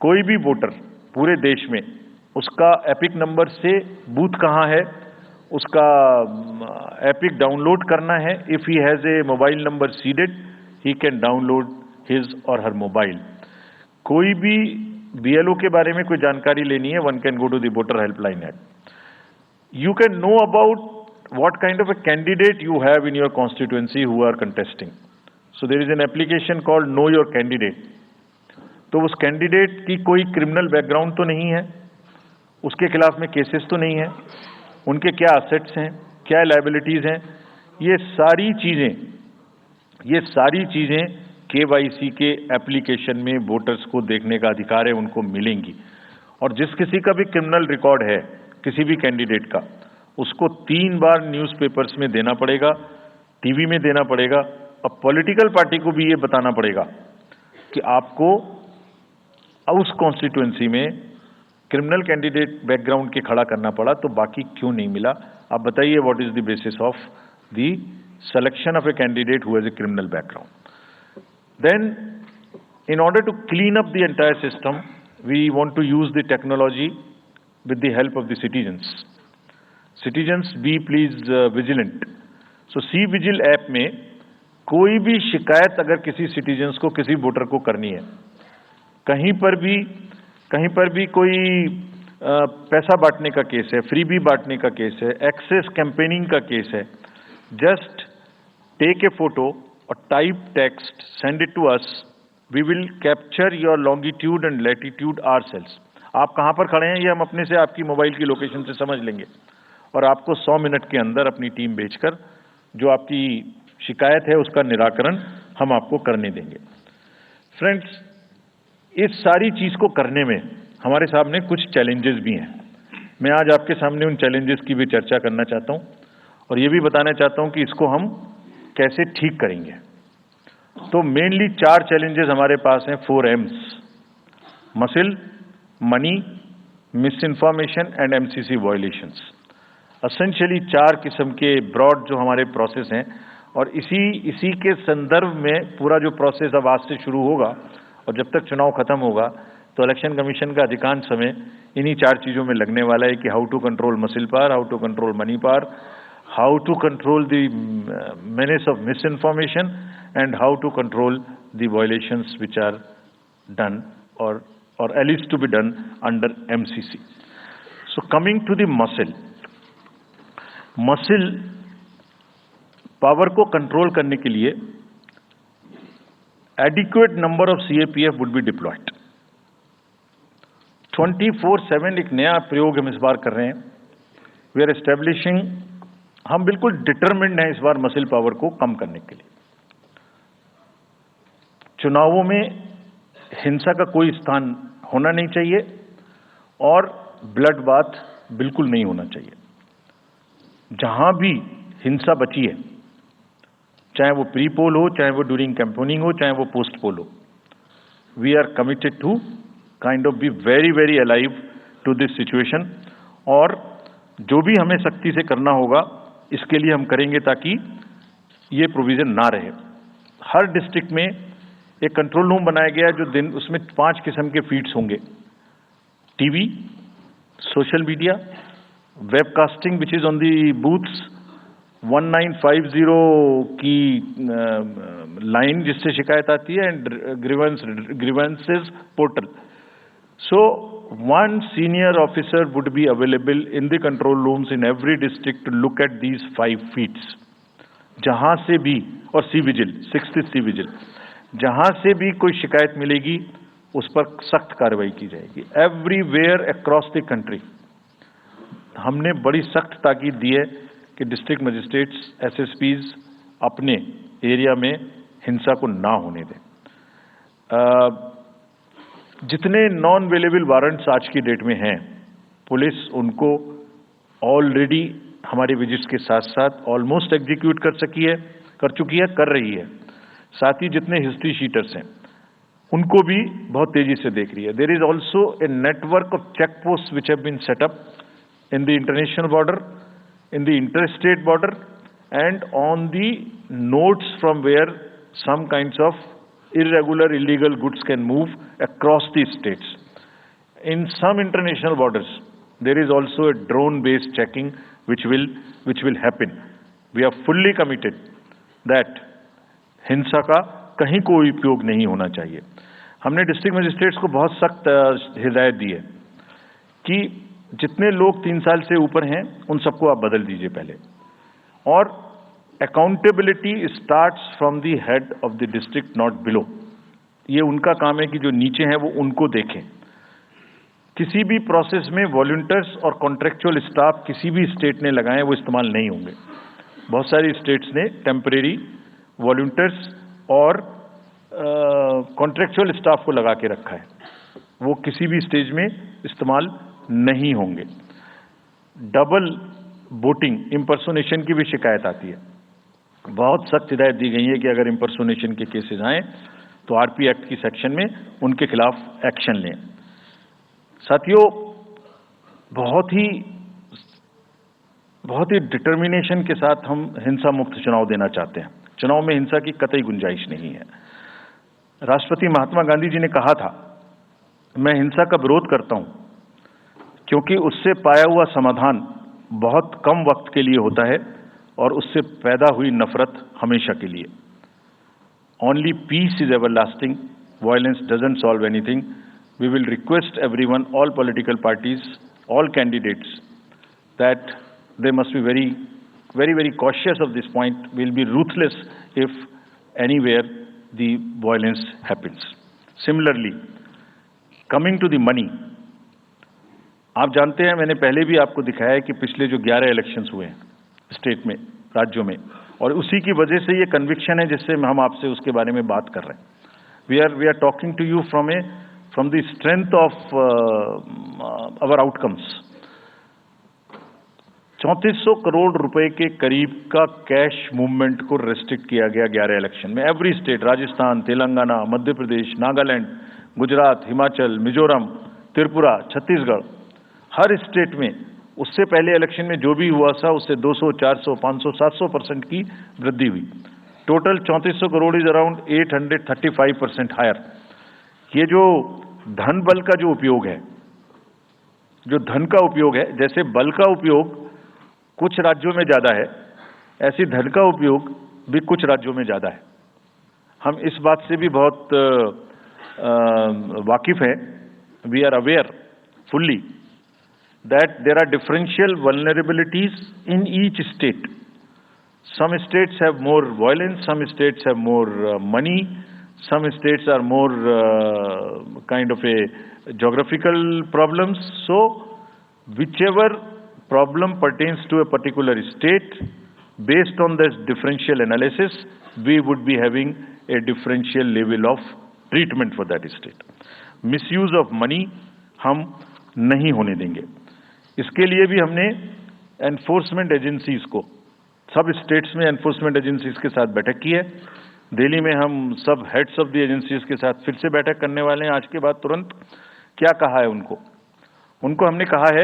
कोई भी वोटर पूरे देश में उसका एपिक नंबर से बूथ कहाँ है, उसका एपिक डाउनलोड करना है. If he has a mobile number seeded, he can download his और हर मोबाइल. कोई भी बीएलओ के बारे में कोई जानकारी लेनी है, one can go to the voter helpline app. You can know about what kind of a candidate you have in your constituency who are contesting. So there is an application called Know Your Candidate. तो उस candidate की कोई criminal background तो नहीं है, उसके खिलाफ में केसेस तो नहीं है, उनके क्या असेट्स हैं, क्या लायबिलिटीज हैं, ये सारी चीजें केवाईसी के एप्लीकेशन में वोटर्स को देखने का अधिकार है, उनको मिलेंगी. और जिस किसी का भी क्रिमिनल रिकॉर्ड है किसी भी कैंडिडेट का, उसको 3 बार न्यूज़पेपर्स में देना पड़ेगा, टीवी में देना पड़ेगा, और पॉलिटिकल पार्टी को भी ये बताना पड़ेगा कि आपको उस कॉन्स्टिट्यूएंसी में क्रिमिनल कैंडिडेट बैकग्राउंड के खड़ा करना पड़ा, तो बाकी क्यों नहीं मिला. आप बताइए, what is the basis of the selection of a candidate who has a criminal background. Then in order to clean up the entire system, we want to use the technology with the help of the citizens be please vigilant. So cVIGIL app में कोई भी शिकायत अगर किसी citizens को, किसी voter को करनी है, कहीं पर भी कोई पैसा बांटने का केस है, फ्रीबी बांटने का केस है, एक्सेस कैंपेनिंग का केस है, जस्ट टेक ए फोटो और type text, send it to us. We will capture your longitude and latitude ourselves. आप कहाँ पर खड़े हैं ये हम अपने से आपकी मोबाइल की लोकेशन से समझ लेंगे, और आपको 100 मिनट के अंदर अपनी टीम भेजकर जो आपकी शिकायत है उसका निराकरण हम आपको करने देंगे. फ्रेंड्स, इस सारी चीज को करने में हमारे सामने कुछ चैलेंजेस भी हैं. मैं आज आपके सामने उन चैलेंजेस की भी चर्चा करना चाहता हूं, और ये भी बताना चाहता हूं कि इसको हम कैसे ठीक करेंगे. तो मेनली 4 चैलेंजेस हमारे पास हैं, 4 M's: muscle, money, miss information and MCC violations. Essentially 4 किस्म के ब्रॉड जो हमारे प्रोसेस हैं, और इसी के संदर्भ में पूरा जो प्रोसेस अब आज से शुरू होगा और जब तक चुनाव खत्म होगा, तो इलेक्शन कमीशन का अधिकांश समय इन्हीं 4 चीज़ों में लगने वाला है कि how to control muscle power, how to control money power, how to control the menace of misinformation, and how to control the violations which are done or at least to be done under MCC. So coming to the muscle power को control करने के लिए adequate number of CAPF would be deployed. 24/7 एक नया प्रयोग हम इस बार कर रहे हैं. We are establishing, हम बिल्कुल डिटरमिन्ड हैं इस बार मसिल पावर को कम करने के लिए. चुनावों में हिंसा का कोई स्थान होना नहीं चाहिए, और ब्लड बाथ बिल्कुल नहीं होना चाहिए. जहां भी हिंसा बची है, चाहे वो प्री पोल हो, चाहे वो ड्यूरिंग कैंपेनिंग हो, चाहे वो पोस्ट पोल हो, we are committed to kind of be very very alive to this situation. और जो भी हमें सख्ती से करना होगा इसके लिए हम करेंगे, ताकि ये प्रोविजन ना रहे. हर डिस्ट्रिक्ट में एक कंट्रोल रूम बनाया गया है, जो दिन उसमें 5 किस्म के फीड्स होंगे: TV, social media, webcasting which is on the booths, 1950 की लाइन जिससे शिकायत आती है, and grievances portal. So 1 senior officer would be available in the control rooms in every district to look at these 5 feeds. जहां से भी, और C vigil, 6th C vigil, जहां से भी कोई शिकायत मिलेगी उस पर सख्त कार्रवाई की जाएगी. एवरीवेयर अक्रॉस द कंट्री हमने बड़ी सख्त ताकीद दी है कि डिस्ट्रिक्ट मजिस्ट्रेट्स, SSPs अपने एरिया में हिंसा को ना होने दें. जितने नॉन अवेलेबल वारंट्स आज की डेट में हैं, पुलिस उनको ऑलरेडी हमारे विजिट्स के साथ साथ ऑलमोस्ट एग्जीक्यूट कर चुकी है, कर रही है. साथ ही जितने हिस्ट्री शीटर्स हैं उनको भी बहुत तेजी से देख रही है. There is also a network of check post which have been set up in the international border, in the inter state border, and on the nodes from where some kinds of irregular illegal goods can move across the states. in some international borders, there is also a drone-based checking which will happen. We are fully committed that हिंसा का कहीं कोई उपयोग नहीं होना चाहिए। हमने district magistrates को बहुत सख्त हिदायत दी है कि जितने लोग 3 साल से ऊपर हैं उन सबको आप बदल दीजिए पहले, और accountability starts from the head of the district, not below. ये उनका काम है कि जो नीचे हैं वो उनको देखें। किसी भी प्रोसेस में वॉलंटियर्स और कॉन्ट्रेक्चुअल स्टाफ किसी भी स्टेट ने लगाए वो इस्तेमाल नहीं होंगे। बहुत सारी स्टेट्स ने टेम्परेरी वॉलंटियर्स और कॉन्ट्रेक्चुअल स्टाफ को लगा के रखा है, वो किसी भी स्टेज में इस्तेमाल नहीं होंगे। डबल वोटिंग, इम्पर्सोनेशन की भी शिकायत आती है। बहुत सख्त हिदायत दी गई है कि अगर इम्पर्सोनेशन के केसेस आए तो आरपी एक्ट की सेक्शन में उनके खिलाफ एक्शन लें। साथियों, बहुत ही डिटर्मिनेशन के साथ हम हिंसा मुक्त चुनाव देना चाहते हैं। चुनाव में हिंसा की कतई गुंजाइश नहीं है। राष्ट्रपति महात्मा गांधी जी ने कहा था, मैं हिंसा का विरोध करता हूं क्योंकि उससे पाया हुआ समाधान बहुत कम वक्त के लिए होता है और उससे पैदा हुई नफरत हमेशा के लिए। Only peace is everlasting, violence doesn't solve anything. We will request everyone, all political parties, all candidates, that they must be very cautious of this point. We'll be ruthless if anywhere the violence happens. Similarly, coming to the money, आप जानते हैं, मैंने पहले भी आपको दिखाया है कि पिछले जो 11 इलेक्शंस हुए हैं स्टेट में, राज्यों में, और उसी की वजह से ये कन्विक्शन है जिससे हम आपसे उसके बारे में बात कर रहे हैं। We are talking to you from the strength of our outcomes. 3400 crore रुपए के करीब का कैश मूवमेंट को रेस्ट्रिक्ट किया गया 11 इलेक्शन में। एवरी स्टेट, राजस्थान, तेलंगाना, मध्य प्रदेश, नागालैंड, गुजरात, हिमाचल, मिजोरम, त्रिपुरा, छत्तीसगढ़, हर स्टेट में उससे पहले इलेक्शन में जो भी हुआ था उससे 200, 400, 500, 700% की वृद्धि हुई। Total 3400 crore is around 835% higher. ये जो धन बल का जो उपयोग है, जो धन का उपयोग है, जैसे बल का उपयोग कुछ राज्यों में ज्यादा है, ऐसी धन का उपयोग भी कुछ राज्यों में ज्यादा है। हम इस बात से भी बहुत वाकिफ हैं। We are aware fully that there are differential vulnerabilities in each state. Some states have more violence, some states have more money, some states are more kind of a geographical problems. So whichever problem pertains to a particular state, based on this differential analysis, we would be having a differential level of treatment for that state. Misuse of money हम नहीं होने देंगे। इसके लिए भी हमने enforcement agencies को, सब स्टेट्स में एनफोर्समेंट एजेंसीज के साथ बैठक की है। दिल्ली में हम सब हेड्स ऑफ द एजेंसीज के साथ फिर से बैठक करने वाले हैं आज के बाद तुरंत। क्या कहा है उनको हमने कहा है